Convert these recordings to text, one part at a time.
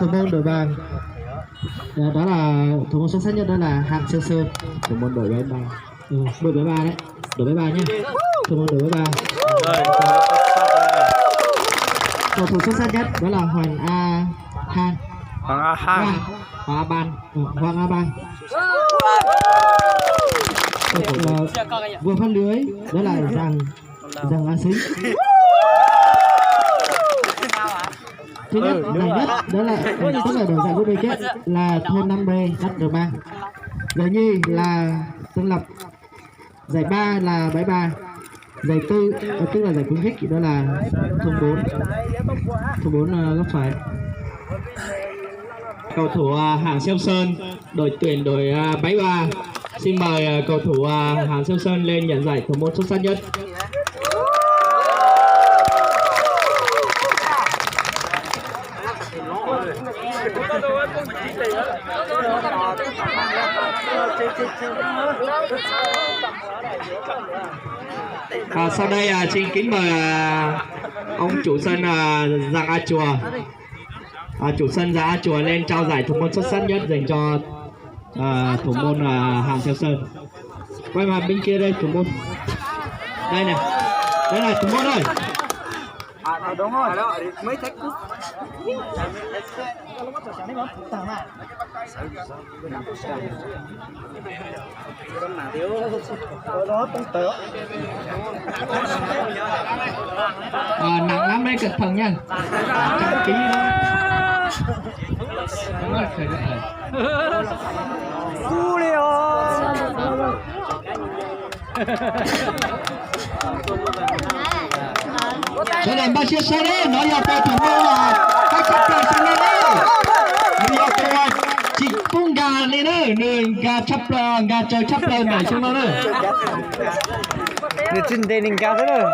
thủ môn đội vàng đó là thủ môn xuất sắc nhất, đó là Hàn Sơn Sơn, thủ môn đội bãi ba. Đội bãi ba đấy, đội bãi ba nhé, thủ môn đội bãi ba. Cầu thủ xuất sắc nhất đó là Hoàng A Han. Hoàng A Han. Hoàng A Ban. Hoàng A Ban. Cầu thủ vừa phát lưới đó là Giang A Xính. Thứ nhất giải nhất đó là tức là đội giải vô địch là thôn 5B đất R Ba. Giải nhì là Tân Lập. Giải ba là Bãi Ba. Giải tư tức là giải khuyến khích đó là thôn 4 góc phải. Cầu thủ Hàng Siêu Sơn, đội tuyển đội Bãi Ba. Xin mời cầu thủ Hàng Siêu Sơn lên nhận giải thủ môn xuất sắc nhất. Sau đây xin kính mời ông chủ sân Giang A Chùa, chủ sân Giang A Chùa lên trao giải thủ môn xuất sắc nhất dành cho thủ môn Hàng Siêu Sơn. Quay mặt bên kia đây, thủ môn đây này, đây là thủ môn rồi. Đúng rồi, mấy thách cúp. Nặng lắm đấy, cẩn thận nha. 100 kg đó. Đúng rồi, phải vậy. Cho nên ba chiếc xe đấy, nó yêu cầu thủ môn là các chấp lời sang lên đấy. Nó yêu cầu chỉ phun gà lên đấy, nên gà chấp lời, gà chơi chấp lời này xuống đó đấy. Người trên đây nên gà thế rồi.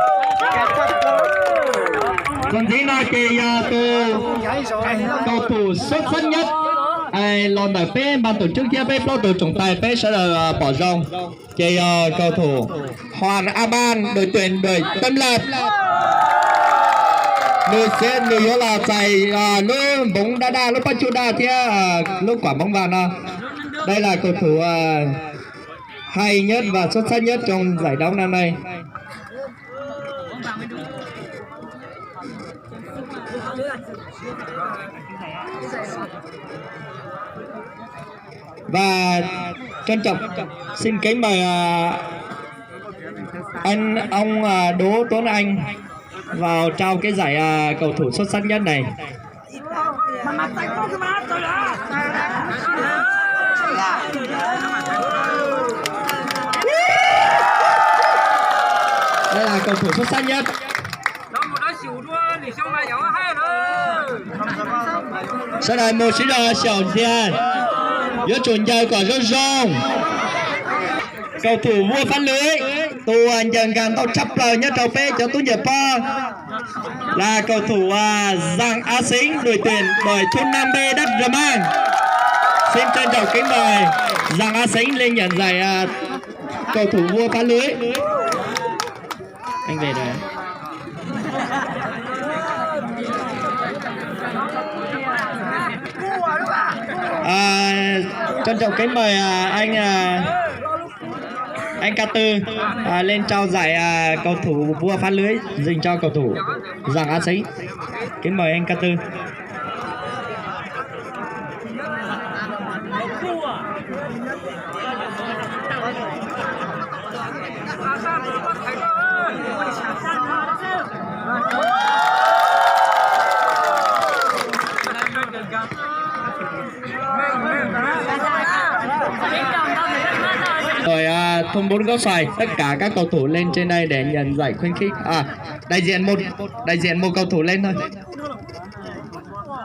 Còn thế là cái cầu thủ xuất sắc nhất lòn đại P ban tổ chức kia P đội trọng tài P sẽ là bỏ rong cái cầu thủ Hoàng A Ban, đội tuyển đội Tân Lập. Người yếu là chạy lúc bóng đa lúc bắt đa thì lúc quả bóng vàng nào. Đây là cầu thủ hay nhất và xuất sắc nhất trong giải đấu năm nay. Và trân trọng xin kính mời ông Đỗ Tuấn Anh vào trao cái giải cầu thủ xuất sắc nhất này. Đây là cầu thủ xuất sắc nhất. Sau này một sĩ là Xiao Jian, giữa chuẩn chơi của Rô Rông. Cầu thủ vua phát lưới, tù anh dần gần tao chấp lời nhất trò phê cho tôi nhật po. Là cầu thủ Giang A Xính, đội tuyển đội thôn 5B đất R Mang. Xin trân trọng kính mời Giang A Xính lên nhận giải cầu thủ vua phát lưới. Anh về rồi. Trân trọng kính mời anh Ca Tư lên trao giải cầu thủ vua phá lưới dành cho cầu thủ Giang A Xính. Kính mời anh Ca Tư. Rồi thôn 4 góc xoài, tất cả các cầu thủ lên trên đây để nhận giải khuyến khích. Đại diện một cầu thủ lên thôi.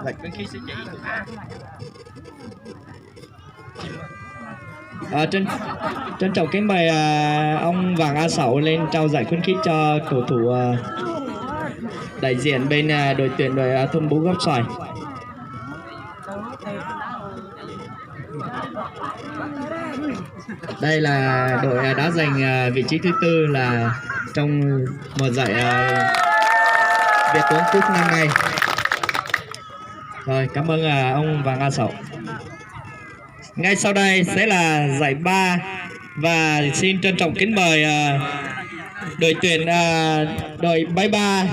Giải khuyến khích sẽ chỉ. Trân trọng kính mời ông Vàng A Sẩu lên trao giải khuyến khích cho cầu thủ đại diện bên đội tuyển đội thôn 4 góc xoài. Đây là đội đã giành vị trí thứ tư là trong một giải Việt Tuấn Cup năm nay. Rồi, cảm ơn ông Vàng A Sậu. Ngay sau đây sẽ là giải 3 và xin trân trọng kính mời đội tuyển đội bãi ba,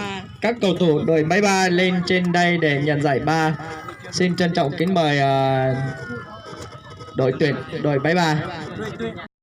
các cầu thủ đội bãi ba lên trên đây để nhận giải 3. Xin trân trọng kính mời đội tuyển đội bãi ba.